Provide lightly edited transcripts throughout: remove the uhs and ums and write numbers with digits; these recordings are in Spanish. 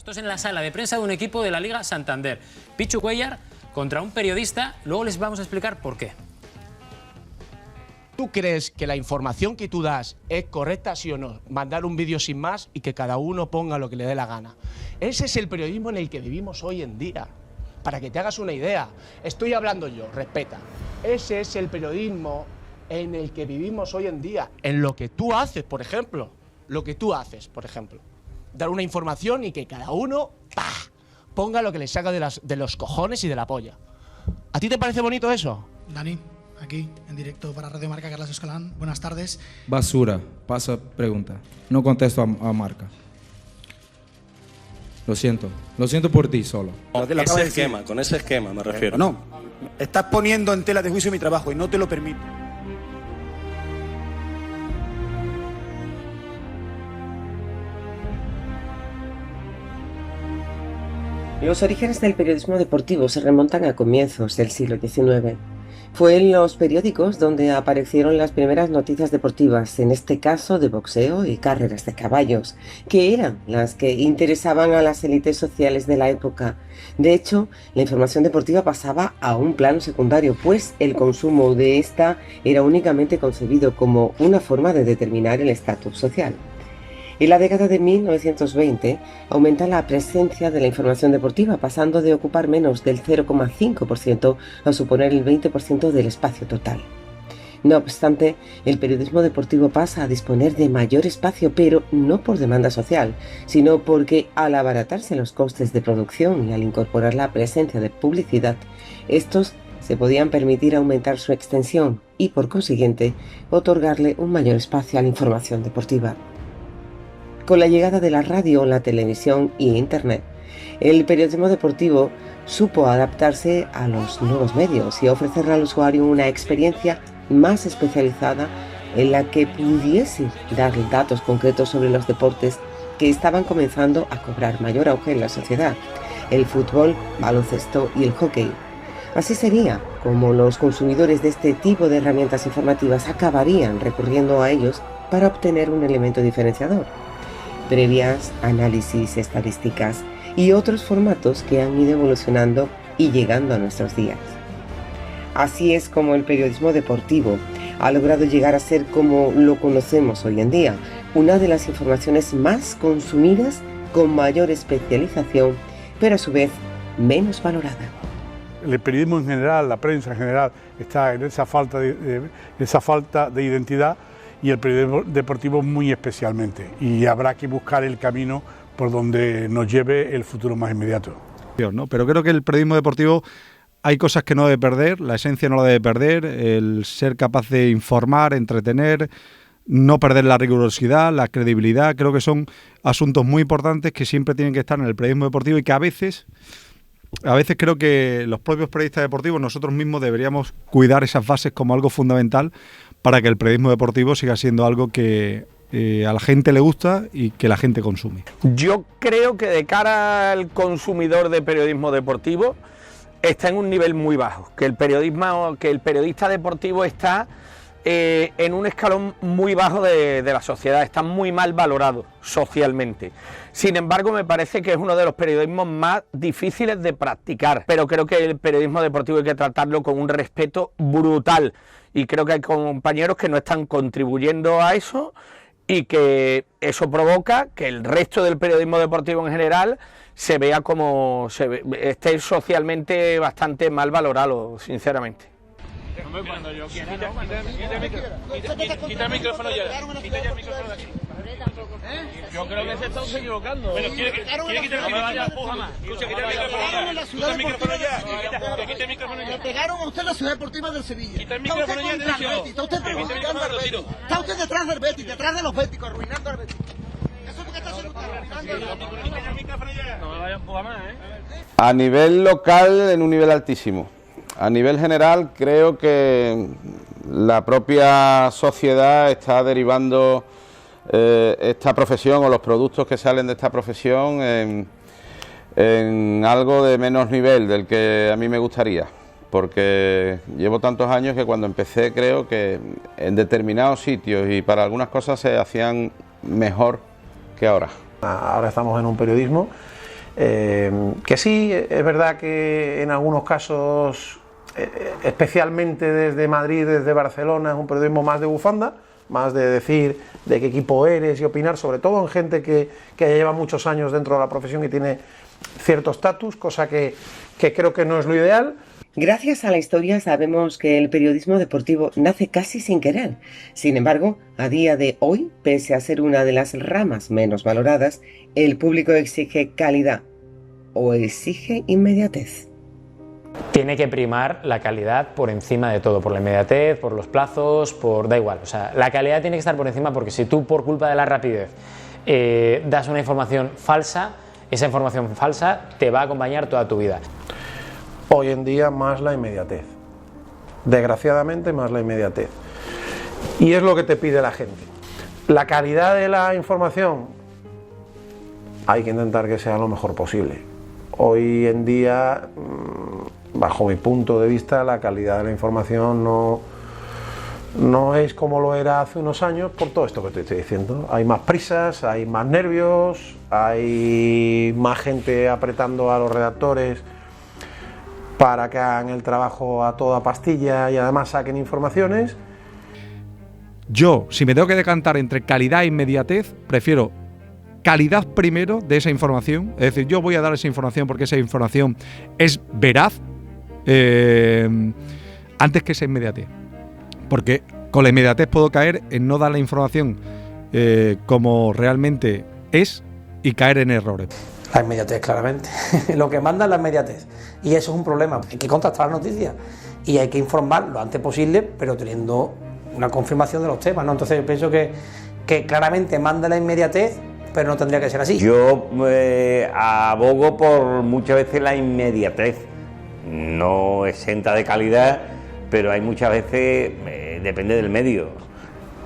Esto es en la sala de prensa de un equipo de la Liga Santander. Pichu Cuéllar contra un periodista. Luego les vamos a explicar por qué. ¿Tú crees que la información que tú das es correcta, sí o no? Mandar un vídeo sin más y que cada uno ponga lo que le dé la gana. Ese es el periodismo en el que vivimos hoy en día. Para que te hagas una idea. Estoy hablando yo, respeta. Ese es el periodismo en el que vivimos hoy en día. En lo que tú haces, por ejemplo. Lo que tú haces, por ejemplo. Dar una información y que cada uno ponga lo que le saca de los cojones y de la polla. ¿A ti te parece bonito eso? Dani, aquí, en directo para Radio Marca, Carlos Escalán. Buenas tardes. Basura, pasa pregunta. No contesto a Marca. Lo siento por ti solo. Con ese esquema me refiero. No, estás poniendo en tela de juicio mi trabajo y no te lo permito. Los orígenes del periodismo deportivo se remontan a comienzos del siglo XIX. Fue en los periódicos donde aparecieron las primeras noticias deportivas, en este caso de boxeo y carreras de caballos, que eran las que interesaban a las élites sociales de la época. De hecho, la información deportiva pasaba a un plano secundario, pues el consumo de esta era únicamente concebido como una forma de determinar el estatus social. En la década de 1920 aumenta la presencia de la información deportiva, pasando de ocupar menos del 0,5% a suponer el 20% del espacio total. No obstante, el periodismo deportivo pasa a disponer de mayor espacio, pero no por demanda social, sino porque al abaratarse los costes de producción y al incorporar la presencia de publicidad, estos se podían permitir aumentar su extensión y, por consiguiente, otorgarle un mayor espacio a la información deportiva. Con la llegada de la radio, la televisión y Internet, el periodismo deportivo supo adaptarse a los nuevos medios y ofrecerle al usuario una experiencia más especializada en la que pudiese dar datos concretos sobre los deportes que estaban comenzando a cobrar mayor auge en la sociedad: el fútbol, baloncesto y el hockey. Así sería como los consumidores de este tipo de herramientas informativas acabarían recurriendo a ellos para obtener un elemento diferenciador: previas, análisis, estadísticas y otros formatos que han ido evolucionando y llegando a nuestros días. Así es como el periodismo deportivo ha logrado llegar a ser como lo conocemos hoy en día, una de las informaciones más consumidas, con mayor especialización, pero a su vez menos valorada. El periodismo en general, la prensa en general, está en esa falta de identidad, y el periodismo deportivo muy especialmente, y habrá que buscar el camino por donde nos lleve el futuro más inmediato. ¿No? Pero creo que el periodismo deportivo hay cosas que no debe perder, la esencia no la debe perder, el ser capaz de informar, entretener, no perder la rigurosidad, la credibilidad. Creo que son asuntos muy importantes que siempre tienen que estar en el periodismo deportivo y que a veces creo que los propios periodistas deportivos, nosotros mismos, deberíamos cuidar esas bases como algo fundamental para que el periodismo deportivo siga siendo algo que a la gente le gusta y que la gente consume. Yo creo que de cara al consumidor de periodismo deportivo está en un nivel muy bajo, que el periodista deportivo está en un escalón muy bajo de la sociedad, está muy mal valorado socialmente. Sin embargo, me parece que es uno de los periodismos más difíciles de practicar, pero creo que el periodismo deportivo hay que tratarlo con un respeto brutal, y creo que hay compañeros que no están contribuyendo a eso, y que eso provoca que el resto del periodismo deportivo en general se vea como esté socialmente bastante mal valorado, sinceramente. Cuando yo quiera, quita el micrófono ya. Quita ya el micrófono de aquí. Yo creo que se está equivocando. Pero quiere quitar el micrófono. Escucha, quita el micrófono ya. Quita el micrófono ya. Le pegaron a usted la ciudad deportiva del Sevilla. Quita el micrófono ya, te digo. Está usted perjudicando al Betis. Está usted detrás del Betis, detrás de los béticos, arruinando al Betis. Eso es lo que está haciendo usted, arruinando al Betis. Quita el micrófono ya. No me vaya a empujar más, A nivel local, en un nivel altísimo. A nivel general, creo que la propia sociedad está derivando esta profesión o los productos que salen de esta profesión en algo de menos nivel del que a mí me gustaría, porque llevo tantos años que cuando empecé creo que en determinados sitios y para algunas cosas se hacían mejor que ahora. Ahora estamos en un periodismo Que sí, es verdad que en algunos casos, especialmente desde Madrid, desde Barcelona, es un periodismo más de bufanda, más de decir de qué equipo eres y opinar, sobre todo en gente que ya lleva muchos años dentro de la profesión y tiene cierto estatus, cosa que creo que no es lo ideal. Gracias a la historia sabemos que el periodismo deportivo nace casi sin querer. Sin embargo, a día de hoy, pese a ser una de las ramas menos valoradas, el público exige calidad o exige inmediatez. Tiene que primar la calidad por encima de todo, por la inmediatez, por los plazos, da igual. O sea, la calidad tiene que estar por encima, porque si tú por culpa de la rapidez das una información falsa, esa información falsa te va a acompañar toda tu vida. Hoy en día más la inmediatez, desgraciadamente más la inmediatez, y es lo que te pide la gente. La calidad de la información hay que intentar que sea lo mejor posible. Hoy en día, bajo mi punto de vista, la calidad de la información no es como lo era hace unos años, por todo esto que te estoy diciendo. Hay más prisas, hay más nervios, hay más gente apretando a los redactores para que hagan el trabajo a toda pastilla y además saquen informaciones. Yo, si me tengo que decantar entre calidad e inmediatez, prefiero calidad primero de esa información. Es decir, yo voy a dar esa información porque esa información es veraz, antes que esa inmediatez. Porque con la inmediatez puedo caer en no dar la información como realmente es y caer en errores. La inmediatez, claramente. Lo que manda es la inmediatez. Y eso es un problema. Hay que contrastar las noticias y hay que informar lo antes posible, pero teniendo una confirmación de los temas, ¿no? Entonces yo pienso que claramente manda la inmediatez, pero no tendría que ser así. Yo abogo por muchas veces la inmediatez. No exenta de calidad, pero hay muchas veces, depende del medio.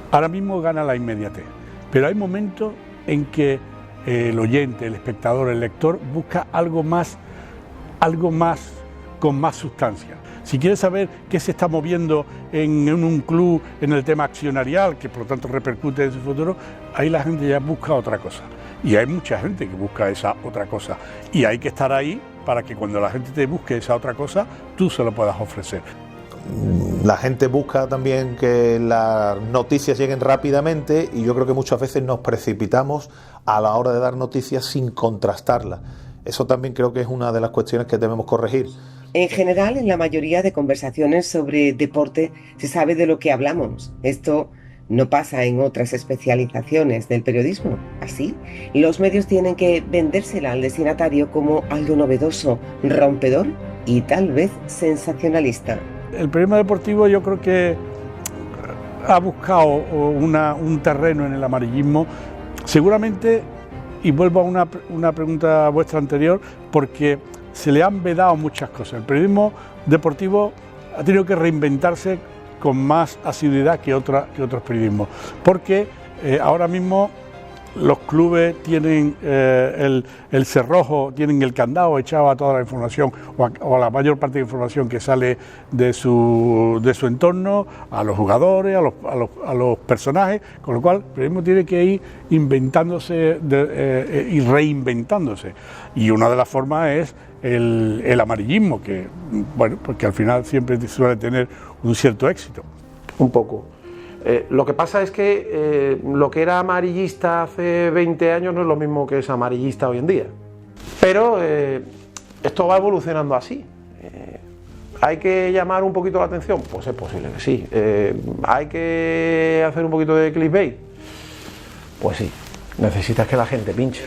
Ahora mismo gana la inmediatez, pero hay momentos en que el oyente, el espectador, el lector busca algo más con más sustancia. Si quiere saber qué se está moviendo en un club en el tema accionarial, que por lo tanto repercute en su futuro, ahí la gente ya busca otra cosa. Y hay mucha gente que busca esa otra cosa. Y hay que estar ahí para que cuando la gente te busque esa otra cosa, tú se lo puedas ofrecer. La gente busca también que las noticias lleguen rápidamente y yo creo que muchas veces nos precipitamos a la hora de dar noticias sin contrastarlas. Eso también creo que es una de las cuestiones que debemos corregir. En general, en la mayoría de conversaciones sobre deporte se sabe de lo que hablamos. Esto no pasa en otras especializaciones del periodismo. Así, los medios tienen que vendérsela al destinatario como algo novedoso, rompedor y tal vez sensacionalista. El periodismo deportivo yo creo que ha buscado un terreno en el amarillismo, seguramente, y vuelvo a una pregunta vuestra anterior, porque se le han vedado muchas cosas. El periodismo deportivo ha tenido que reinventarse con más asiduidad que otros periodismos, porque ahora mismo los clubes tienen el cerrojo, tienen el candado echado a toda la información o a la mayor parte de la información que sale de su entorno, a los jugadores, a los personajes, con lo cual el periodismo tiene que ir inventándose y reinventándose. Y una de las formas es el amarillismo, que bueno, porque al final siempre suele tener un cierto éxito. Un poco. Lo que pasa es que lo que era amarillista hace 20 años no es lo mismo que es amarillista hoy en día. Pero esto va evolucionando así. ¿Hay que llamar un poquito la atención? Pues es posible que sí. ¿Hay que hacer un poquito de clickbait? Pues sí. Necesitas que la gente pinche.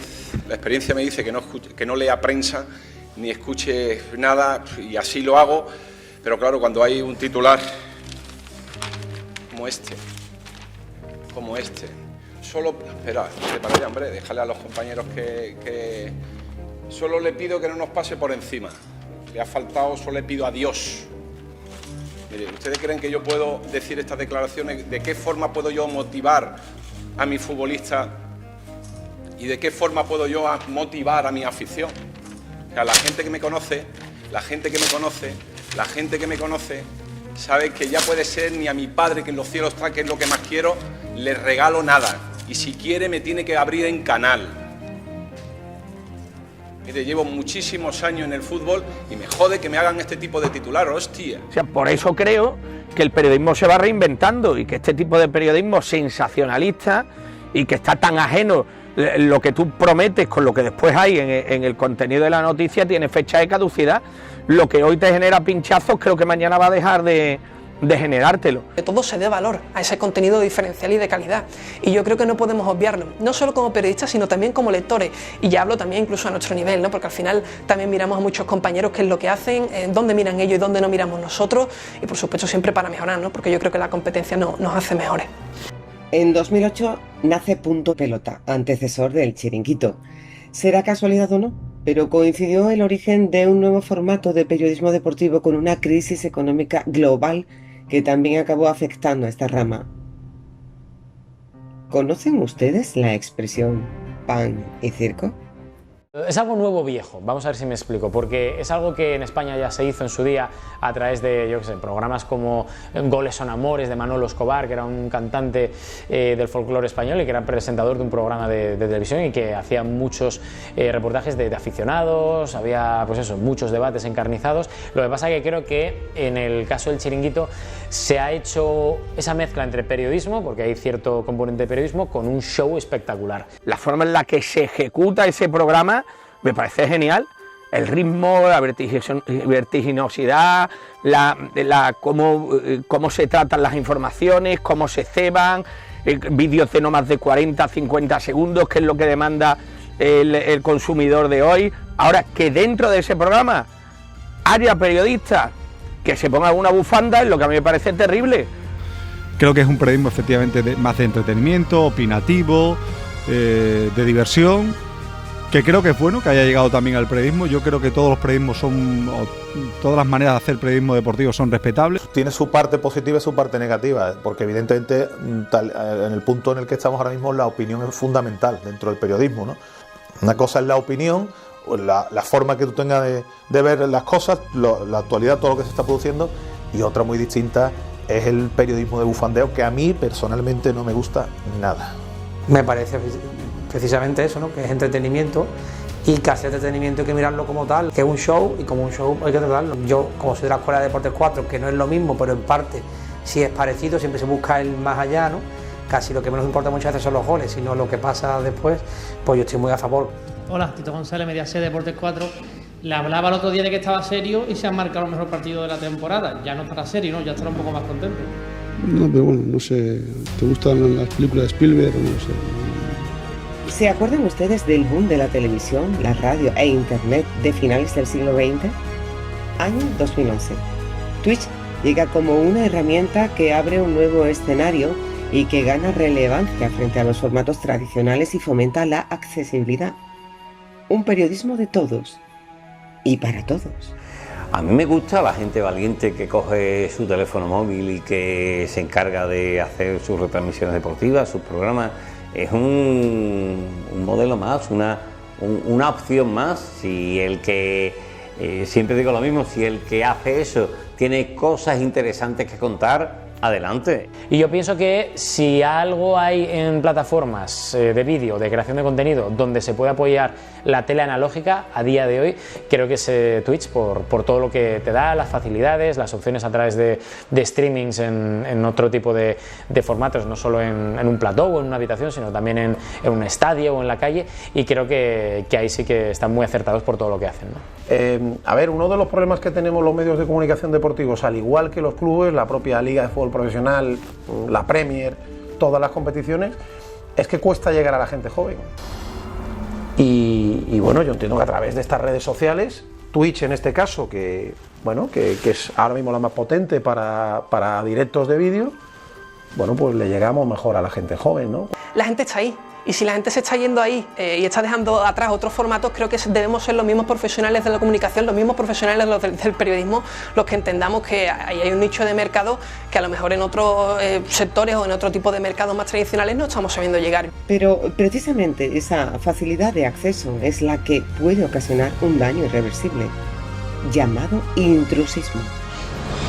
La experiencia me dice que no lea prensa ni escuche nada, y así lo hago, pero claro, cuando hay un titular como este, solo, espera, para allá, hombre, déjale a los compañeros que solo le pido que no nos pase por encima, le ha faltado, solo le pido a Dios. Mire, ¿ustedes creen que yo puedo decir estas declaraciones? ¿De qué forma puedo yo motivar a mi futbolista y de qué forma puedo yo motivar a mi afición? O sea, la gente que me conoce sabe que ya puede ser ni a mi padre que en los cielos está, que es lo que más quiero, le regalo nada. Y si quiere me tiene que abrir en canal. Mire, llevo muchísimos años en el fútbol y me jode que me hagan este tipo de titular, hostia. O sea, por eso creo que el periodismo se va reinventando y que este tipo de periodismo sensacionalista y que está tan ajeno lo que tú prometes con lo que después hay en el contenido de la noticia tiene fecha de caducidad. Lo que hoy te genera pinchazos creo que mañana va a dejar de generártelo. Que todo se dé valor a ese contenido diferencial y de calidad, y yo creo que no podemos obviarlo, no solo como periodistas sino también como lectores, y ya hablo también incluso a nuestro nivel, ¿no? Porque al final también miramos a muchos compañeros qué es lo que hacen, dónde miran ellos y dónde no miramos nosotros, y por supuesto siempre para mejorar, ¿no? Porque yo creo que la competencia nos hace mejores. En 2008 nace Punto Pelota, antecesor del Chiringuito. ¿Será casualidad o no? Pero coincidió el origen de un nuevo formato de periodismo deportivo con una crisis económica global que también acabó afectando a esta rama. ¿Conocen ustedes la expresión pan y circo? Es algo nuevo viejo, vamos a ver si me explico, porque es algo que en España ya se hizo en su día a través de, yo qué sé, programas como Goles son amores de Manolo Escobar, que era un cantante del folclore español y que era presentador de un programa de televisión y que hacía muchos reportajes de aficionados, había pues eso, muchos debates encarnizados. Lo que pasa es que creo que en el caso del Chiringuito se ha hecho esa mezcla entre periodismo, porque hay cierto componente de periodismo, con un show espectacular. La forma en la que se ejecuta ese programa me parece genial, el ritmo, la vertiginosidad, cómo se tratan las informaciones, cómo se ceban, vídeos de no más de 40-50 segundos, que es lo que demanda el consumidor de hoy. Ahora, que dentro de ese programa haya periodistas que se pongan una bufanda es lo que a mí me parece terrible. Creo que es un periodismo efectivamente más de entretenimiento, opinativo, de diversión, que creo que es bueno que haya llegado también al periodismo. Yo creo que todos los periodismos todas las maneras de hacer periodismo deportivo son respetables. Tiene su parte positiva y su parte negativa, porque evidentemente en el punto en el que estamos ahora mismo la opinión es fundamental dentro del periodismo, ¿no? Una cosa es la opinión, la forma que tú tengas de ver las cosas, la actualidad, todo lo que se está produciendo, y otra muy distinta es el periodismo de bufandeo, que a mí personalmente no me gusta nada. Me parece precisamente eso, ¿no? Que es entretenimiento, y que hacer entretenimiento hay que mirarlo como tal, que es un show, y como un show hay que tratarlo. Yo, como soy de la Escuela de Deportes 4, que no es lo mismo, pero en parte sí es parecido, siempre se busca el más allá, ¿no? Casi lo que menos importa muchas veces son los goles, sino lo que pasa después, pues yo estoy muy a favor. Hola, Tito González, Mediaset Deportes 4. Le hablaba el otro día de que estaba serio y se han marcado el mejor partido de la temporada. Ya no estará serio, ¿no? Ya estará un poco más contento. No, pero bueno, no sé, ¿te gustan las películas de Spielberg? No sé. ¿Se acuerdan ustedes del boom de la televisión, la radio e internet de finales del siglo XX? Año 2011. Twitch llega como una herramienta que abre un nuevo escenario y que gana relevancia frente a los formatos tradicionales y fomenta la accesibilidad. Un periodismo de todos y para todos. A mí me gusta la gente valiente que coge su teléfono móvil y que se encarga de hacer sus retransmisiones deportivas, sus programas. Es un modelo más, una opción más. Si el que, siempre digo lo mismo, si el que hace eso tiene cosas interesantes que contar, adelante. Y yo pienso que si algo hay en plataformas de vídeo, de creación de contenido, donde se puede apoyar la tele analógica a día de hoy, creo que es Twitch, por todo lo que te da, las facilidades, las opciones a través de streamings en otro tipo de formatos, no solo en un plató o en una habitación, sino también en un estadio o en la calle, y creo que ahí sí que están muy acertados por todo lo que hacen, ¿no? A ver, uno de los problemas que tenemos los medios de comunicación deportivos, al igual que los clubes, la propia Liga de Fútbol Profesional, la Premier, todas las competiciones, es que cuesta llegar a la gente joven. Y bueno, yo entiendo que a través de estas redes sociales, Twitch en este caso, que es ahora mismo la más potente para directos de vídeo, bueno, pues le llegamos mejor a la gente joven, ¿no? La gente está ahí. Y si la gente se está yendo ahí y está dejando atrás otros formatos, creo que debemos ser los mismos profesionales de la comunicación, los mismos profesionales del periodismo, los que entendamos que ahí hay un nicho de mercado que a lo mejor en otros sectores o en otro tipo de mercados más tradicionales no estamos sabiendo llegar. Pero precisamente esa facilidad de acceso es la que puede ocasionar un daño irreversible, llamado intrusismo.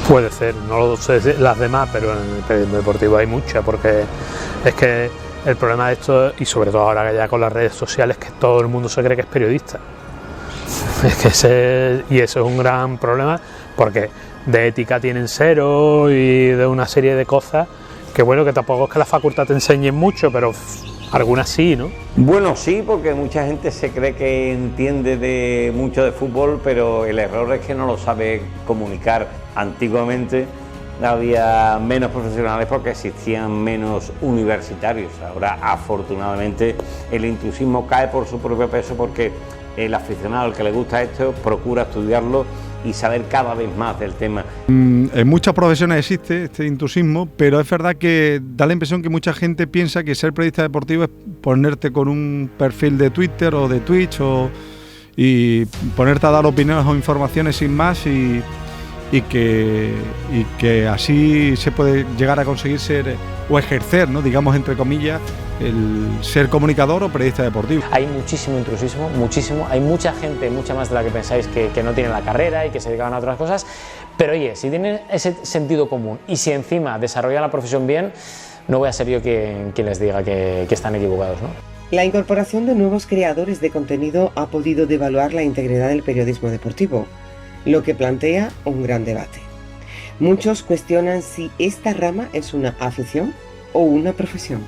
Puede ser, no lo sé las demás, pero en el periodismo deportivo hay mucha, porque es que el problema de esto, y sobre todo ahora ya con las redes sociales, es que todo el mundo se cree que es periodista. Y eso es un gran problema, porque de ética tienen 0 y de una serie de cosas que bueno, que tampoco es que la facultad te enseñen mucho, pero algunas sí, ¿no? Bueno, sí, porque mucha gente se cree que entiende mucho de fútbol, pero el error es que no lo sabe comunicar. Antiguamente había menos profesionales porque existían menos universitarios. Ahora, afortunadamente, el intrusismo cae por su propio peso, porque el aficionado al que le gusta esto procura estudiarlo y saber cada vez más del tema. En muchas profesiones existe este intrusismo, pero es verdad que da la impresión que mucha gente piensa que ser periodista deportivo es ponerte con un perfil de Twitter o de Twitch y ponerte a dar opiniones o informaciones sin más y que así se puede llegar a conseguir ser o ejercer, ¿no?, digamos entre comillas, el ser comunicador o periodista deportivo. Hay muchísimo intrusismo, muchísimo. Hay mucha gente, mucha más de la que pensáis, que no tiene la carrera y que se dedican a otras cosas. Pero oye, si tienen ese sentido común y si encima desarrollan la profesión bien, no voy a ser yo quien les diga que están equivocados, ¿no? La incorporación de nuevos creadores de contenido ha podido devaluar la integridad del periodismo deportivo, lo que plantea un gran debate. Muchos cuestionan si esta rama es una afición o una profesión.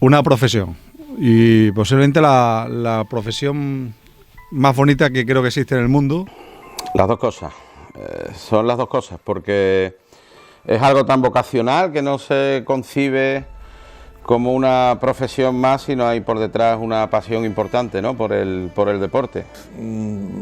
Una profesión, y posiblemente la profesión más bonita que creo que existe en el mundo. Las dos cosas, son las dos cosas, porque es algo tan vocacional que no se concibe como una profesión más, sino hay por detrás una pasión importante, ¿no?, por el deporte.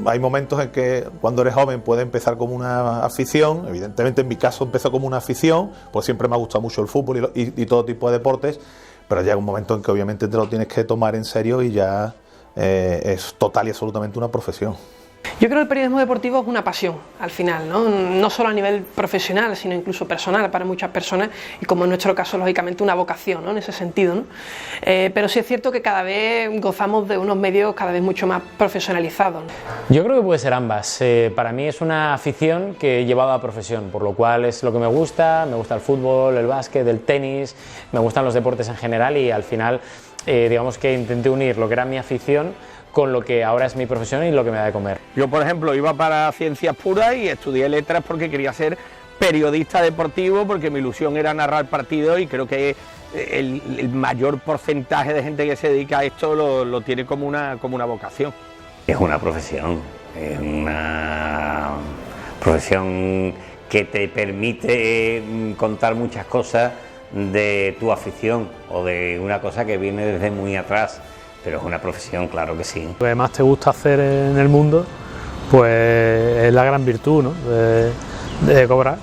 Hay momentos en que cuando eres joven puede empezar como una afición. Evidentemente en mi caso empezó como una afición, pues siempre me ha gustado mucho el fútbol y todo tipo de deportes, pero llega un momento en que obviamente te lo tienes que tomar en serio y ya es total y absolutamente una profesión. Yo creo que el periodismo deportivo es una pasión, al final, ¿no? No solo a nivel profesional, sino incluso personal para muchas personas, y como en nuestro caso, lógicamente, una vocación, ¿no?, en ese sentido, ¿no? Pero sí es cierto que cada vez gozamos de unos medios cada vez mucho más profesionalizados, ¿no? Yo creo que puede ser ambas. Para mí es una afición que he llevado a profesión, por lo cual es lo que me gusta el fútbol, el básquet, el tenis, me gustan los deportes en general y al final, digamos que intenté unir lo que era mi afición con lo que ahora es mi profesión y lo que me da de comer. Yo, por ejemplo, iba para ciencias puras y estudié letras porque quería ser periodista deportivo, porque mi ilusión era narrar partidos, y creo que el mayor porcentaje de gente que se dedica a esto lo tiene como una vocación. Es una profesión que te permite contar muchas cosas de tu afición o de una cosa que viene desde muy atrás. Pero es una profesión, claro que sí. Lo que más te gusta hacer en el mundo, pues es la gran virtud, ¿no?, de cobrar.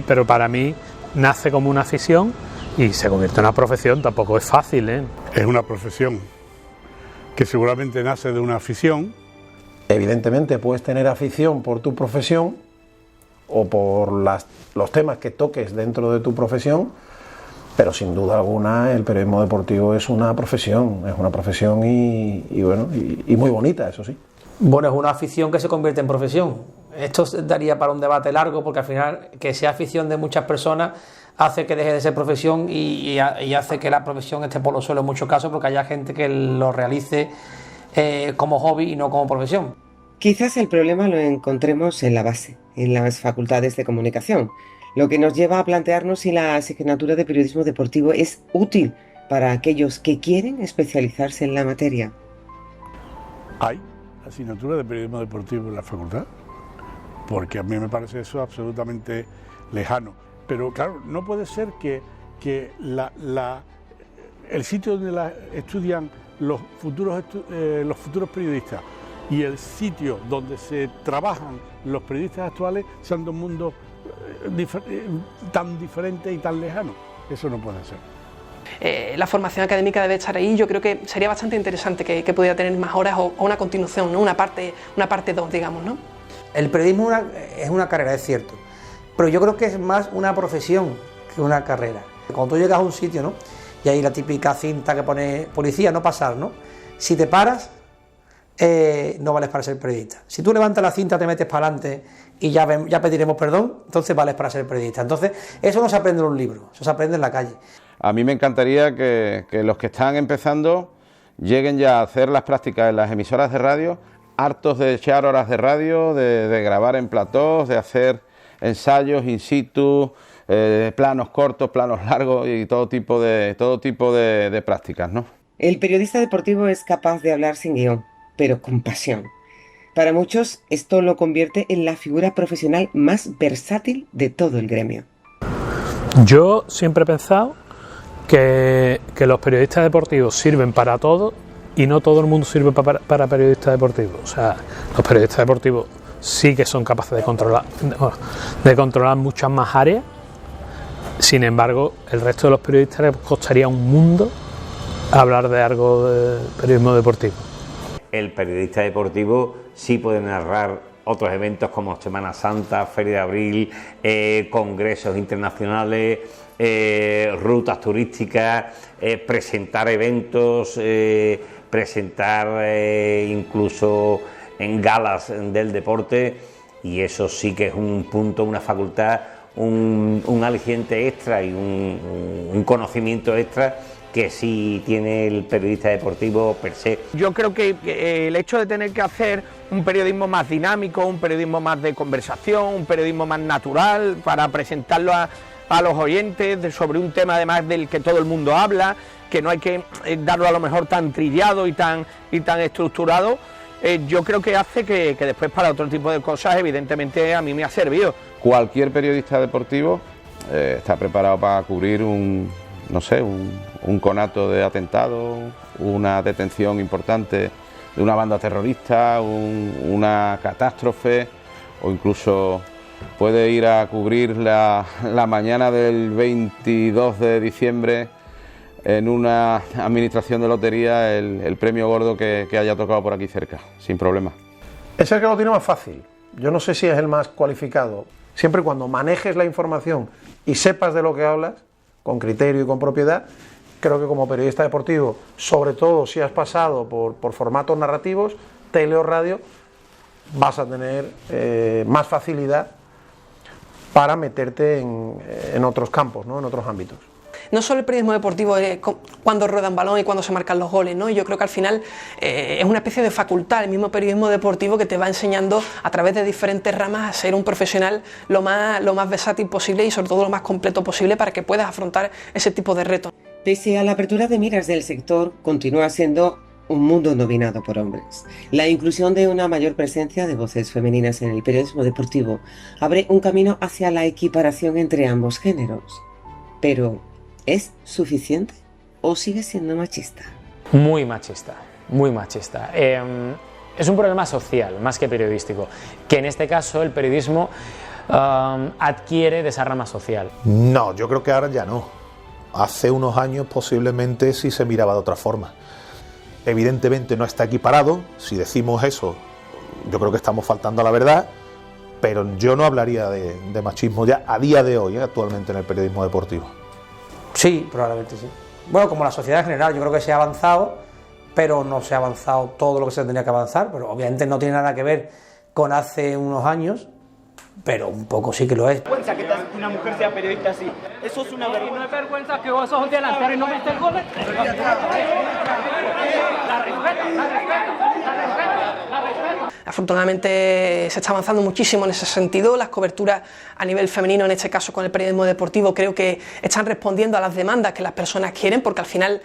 Pero para mí nace como una afición y se convierte en una profesión. Tampoco es fácil, ¿eh? Es una profesión que seguramente nace de una afición. Evidentemente puedes tener afición por tu profesión o por los temas que toques dentro de tu profesión, pero sin duda alguna el periodismo deportivo es una profesión y muy bonita, eso sí. Bueno, es una afición que se convierte en profesión. Esto daría para un debate largo, porque al final que sea afición de muchas personas hace que deje de ser profesión y hace que la profesión esté por los suelos en muchos casos, porque haya gente que lo realice como hobby y no como profesión. Quizás el problema lo encontremos en la base, en las facultades de comunicación, lo que nos lleva a plantearnos si la asignatura de periodismo deportivo es útil para aquellos que quieren especializarse en la materia. ¿Hay asignatura de periodismo deportivo en la facultad? Porque a mí me parece eso absolutamente lejano. Pero claro, no puede ser que el sitio donde estudian los futuros periodistas y el sitio donde se trabajan los periodistas actuales sean dos mundos tan diferentes y tan lejanos. Eso no puede ser. La formación académica debe estar ahí. Yo creo que sería bastante interesante que pudiera tener más horas o una continuación, ¿no?, una parte 2, digamos, ¿no? El periodismo es una carrera, es cierto, pero yo creo que es más una profesión que una carrera. Cuando tú llegas a un sitio, ¿no?, y hay la típica cinta que pone policía, no pasar, ¿no? Si te paras, no vales para ser periodista. Si tú levantas la cinta, te metes para adelante y ya pediremos perdón, entonces vales para ser periodista. Entonces, eso no se aprende en un libro, eso se aprende en la calle. A mí me encantaría que los que están empezando lleguen ya a hacer las prácticas en las emisoras de radio hartos de echar horas de radio, de grabar en platós, de hacer ensayos in situ, planos cortos, planos largos y todo tipo de prácticas, ¿no? El periodista deportivo es capaz de hablar sin guión, pero con pasión. Para muchos, esto lo convierte en la figura profesional más versátil de todo el gremio. Yo siempre he pensado que los periodistas deportivos sirven para todo y no todo el mundo sirve para periodistas deportivos. O sea, los periodistas deportivos sí que son capaces de controlar muchas más áreas. Sin embargo, el resto de los periodistas les costaría un mundo hablar de algo de periodismo deportivo. El periodista deportivo sí puede narrar otros eventos como Semana Santa, Feria de Abril, congresos internacionales, rutas turísticas, presentar eventos, presentar incluso en galas del deporte, y eso sí que es un punto, una facultad, un aliciente extra y un conocimiento extra que sí tiene el periodista deportivo per se. Yo creo que el hecho de tener que hacer un periodismo más dinámico, un periodismo más de conversación, un periodismo más natural, para presentarlo a los oyentes sobre un tema además del que todo el mundo habla, que no hay que darlo a lo mejor tan trillado y tan estructurado, yo creo que hace que después para otro tipo de cosas evidentemente a mí me ha servido. Cualquier periodista deportivo está preparado para cubrir un conato de atentado, una detención importante de una banda terrorista, una catástrofe, o incluso puede ir a cubrir la mañana del 22 de diciembre en una administración de lotería el premio gordo que haya tocado por aquí cerca, sin problema. Es el que lo tiene más fácil. Yo no sé si es el más cualificado. Siempre y cuando manejes la información y sepas de lo que hablas, con criterio y con propiedad, creo que como periodista deportivo, sobre todo si has pasado por formatos narrativos, tele o radio, vas a tener más facilidad para meterte en otros campos, ¿no? En otros ámbitos. No solo el periodismo deportivo cuando ruedan balón y cuando se marcan los goles, ¿no? Yo creo que al final es una especie de facultad, el mismo periodismo deportivo, que te va enseñando a través de diferentes ramas a ser un profesional lo más versátil posible y sobre todo lo más completo posible para que puedas afrontar ese tipo de retos. Pese a la apertura de miras del sector, continúa siendo un mundo dominado por hombres. La inclusión de una mayor presencia de voces femeninas en el periodismo deportivo abre un camino hacia la equiparación entre ambos géneros. Pero ¿es suficiente o sigue siendo machista? Muy machista, muy machista. Es un problema social más que periodístico, que en este caso el periodismo adquiere de esa rama social. No, yo creo que ahora ya no. Hace unos años posiblemente sí se miraba de otra forma. Evidentemente no está equiparado. Si decimos eso, yo creo que estamos faltando a la verdad, pero yo no hablaría de machismo ya a día de hoy, actualmente en el periodismo deportivo. Sí, probablemente sí. Bueno, como la sociedad en general, yo creo que se ha avanzado, pero no se ha avanzado todo lo que se tenía que avanzar, pero obviamente no tiene nada que ver con hace unos años, pero un poco sí que lo es. ¿Es vergüenza que una mujer sea periodista así? Eso es una vergüenza. No es vergüenza que vos sos delantero y no metes goles. La respeto. Afortunadamente se está avanzando muchísimo en ese sentido. Las coberturas a nivel femenino, en este caso con el periodismo deportivo, creo que están respondiendo a las demandas que las personas quieren, porque al final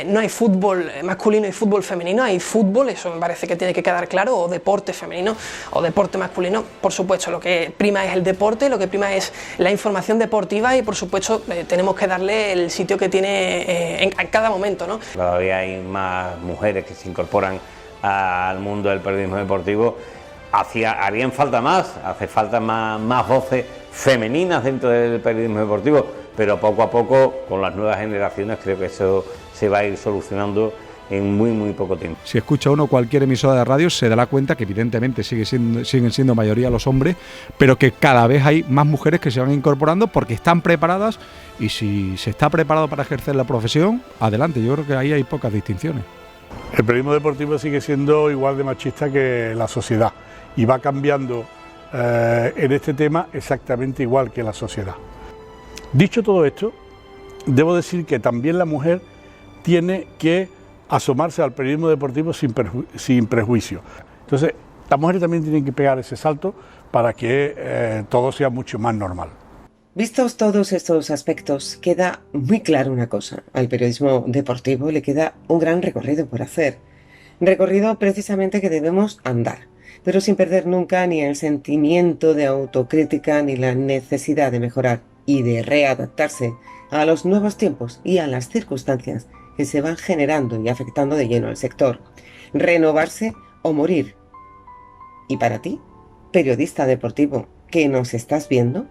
no hay fútbol masculino y fútbol femenino, hay fútbol, eso me parece que tiene que quedar claro, o deporte femenino o deporte masculino. Por supuesto, lo que prima es el deporte, lo que prima es la información deportiva y por supuesto tenemos que darle el sitio que tiene en cada momento, ¿no? Todavía hay más mujeres que se incorporan al mundo del periodismo deportivo. Harían falta más, hace falta más voces femeninas dentro del periodismo deportivo, pero poco a poco con las nuevas generaciones creo que eso se va a ir solucionando en muy poco tiempo. Si escucha uno cualquier emisora de radio se dará cuenta que evidentemente siguen siendo mayoría los hombres, pero que cada vez hay más mujeres que se van incorporando porque están preparadas, y si se está preparado para ejercer la profesión, adelante. Yo creo que ahí hay pocas distinciones. El periodismo deportivo sigue siendo igual de machista que la sociedad y va cambiando en este tema exactamente igual que la sociedad. Dicho todo esto, debo decir que también la mujer tiene que asomarse al periodismo deportivo sin prejuicio. Entonces, las mujeres también tienen que pegar ese salto para que todo sea mucho más normal. Vistos todos estos aspectos, queda muy claro una cosa. Al periodismo deportivo le queda un gran recorrido por hacer. Recorrido precisamente que debemos andar, pero sin perder nunca ni el sentimiento de autocrítica ni la necesidad de mejorar y de readaptarse a los nuevos tiempos y a las circunstancias que se van generando y afectando de lleno al sector. Renovarse o morir. ¿Y para ti, periodista deportivo, que nos estás viendo?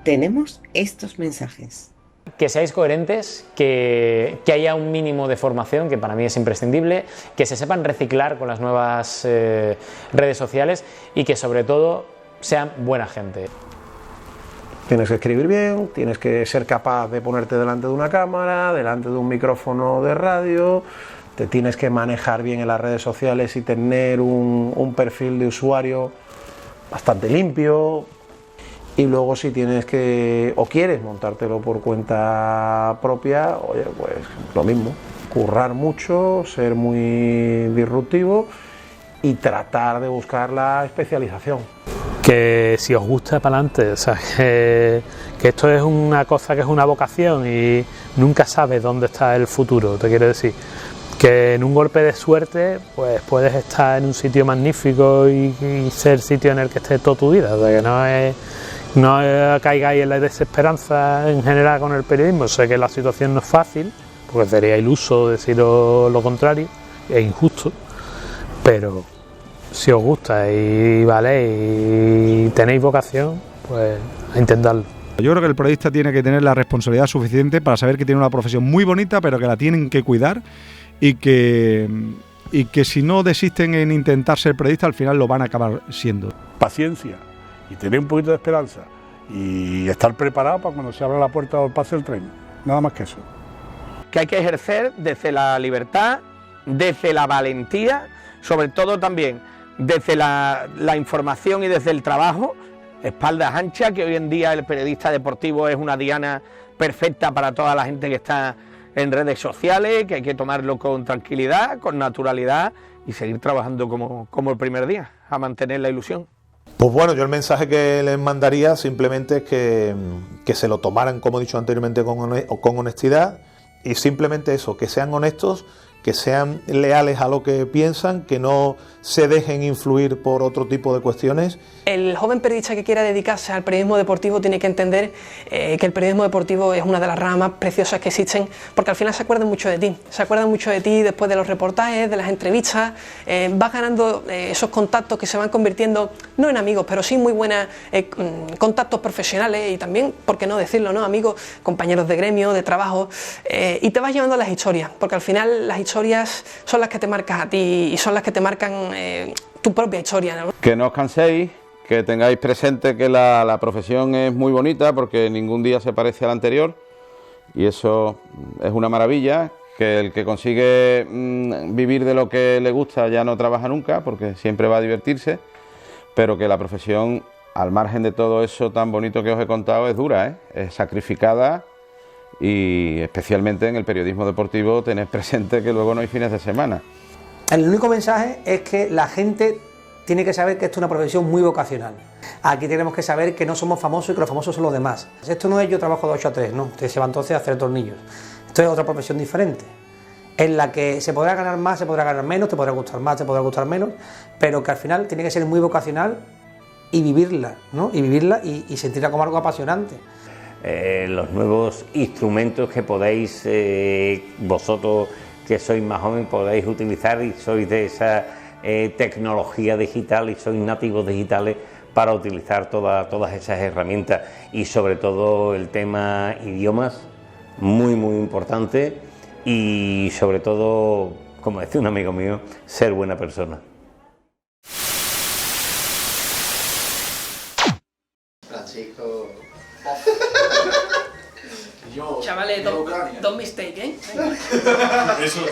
Tenemos estos mensajes. Que seáis coherentes, que haya un mínimo de formación, que para mí es imprescindible, que se sepan reciclar con las nuevas redes sociales y que sobre todo sean buena gente. Tienes que escribir bien, tienes que ser capaz de ponerte delante de una cámara, delante de un micrófono de radio, te tienes que manejar bien en las redes sociales y tener un perfil de usuario bastante limpio. Y luego si tienes que o quieres montártelo por cuenta propia, oye, pues lo mismo, currar mucho, ser muy disruptivo y tratar de buscar la especialización. Que si os gusta, para adelante, o sea, que esto es una cosa que es una vocación y nunca sabes dónde está el futuro, te quiero decir. Que en un golpe de suerte pues puedes estar en un sitio magnífico y ser el sitio en el que estés toda tu vida, o sea, que no caigáis en la desesperanza en general con el periodismo. Sé que la situación no es fácil, porque sería iluso decir lo contrario, es injusto, pero si os gusta y vale y tenéis vocación, pues a intentarlo. Yo creo que el periodista tiene que tener la responsabilidad suficiente para saber que tiene una profesión muy bonita, pero que la tienen que cuidar y que si no desisten en intentar ser periodista, al final lo van a acabar siendo. Paciencia y tener un poquito de esperanza y estar preparado para cuando se abra la puerta o pase el tren, nada más que eso. Que hay que ejercer desde la libertad, desde la valentía, sobre todo también desde la información y desde el trabajo, espaldas anchas, que hoy en día el periodista deportivo es una diana perfecta para toda la gente que está en redes sociales, que hay que tomarlo con tranquilidad, con naturalidad y seguir trabajando como el primer día, a mantener la ilusión. Pues bueno, yo el mensaje que les mandaría simplemente es que se lo tomaran, como he dicho anteriormente, con honestidad y simplemente eso, que sean honestos, que sean leales a lo que piensan, que no se dejen influir por otro tipo de cuestiones. El joven periodista que quiera dedicarse al periodismo deportivo tiene que entender que el periodismo deportivo es una de las ramas más preciosas que existen, porque al final se acuerdan mucho de ti, después de los reportajes, de las entrevistas, vas ganando esos contactos que se van convirtiendo, no en amigos, pero sí muy buenos contactos profesionales y también, por qué no decirlo, ¿no? Amigos, compañeros de gremio, de trabajo, y te vas llevando a las historias, porque al final las historias son las que te marcan a ti y son las que te marcan tu propia historia, ¿no? Que no os canséis, que tengáis presente que la profesión es muy bonita porque ningún día se parece al anterior y eso es una maravilla, que el que consigue vivir de lo que le gusta ya no trabaja nunca porque siempre va a divertirse, pero que la profesión, al margen de todo eso tan bonito que os he contado, es dura, es sacrificada. Y especialmente en el periodismo deportivo tened presente que luego no hay fines de semana. El único mensaje es que la gente tiene que saber que esto es una profesión muy vocacional. Aquí tenemos que saber que no somos famosos y que los famosos son los demás. Esto no es yo trabajo de 8 a 3, no, usted se va entonces a hacer tornillos. Esto es otra profesión diferente, en la que se podrá ganar más, se podrá ganar menos, te podrá gustar más, te podrá gustar menos, pero que al final tiene que ser muy vocacional y vivirla, ¿no? Y vivirla y sentirla como algo apasionante. Los nuevos instrumentos que podéis, vosotros que sois más jóvenes, podéis utilizar y sois de esa tecnología digital y sois nativos digitales para utilizar todas esas herramientas y sobre todo el tema idiomas, muy importante y sobre todo, como decía un amigo mío, ser buena persona. Francisco... Chavales, don't mistake, ¿eh?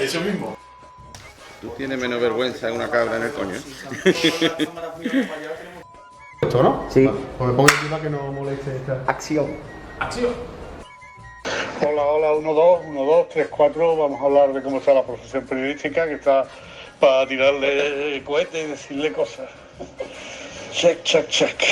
Eso mismo. Tú tienes menos vergüenza en una cabra en el coño. ¿Esto, no? Sí. Vale. Pues me pongo encima que no moleste esta. Acción. Hola, 1, 2, 3, 4. Vamos a hablar de cómo está la profesión periodística, que está para tirarle cohetes y decirle cosas. Check, check, check.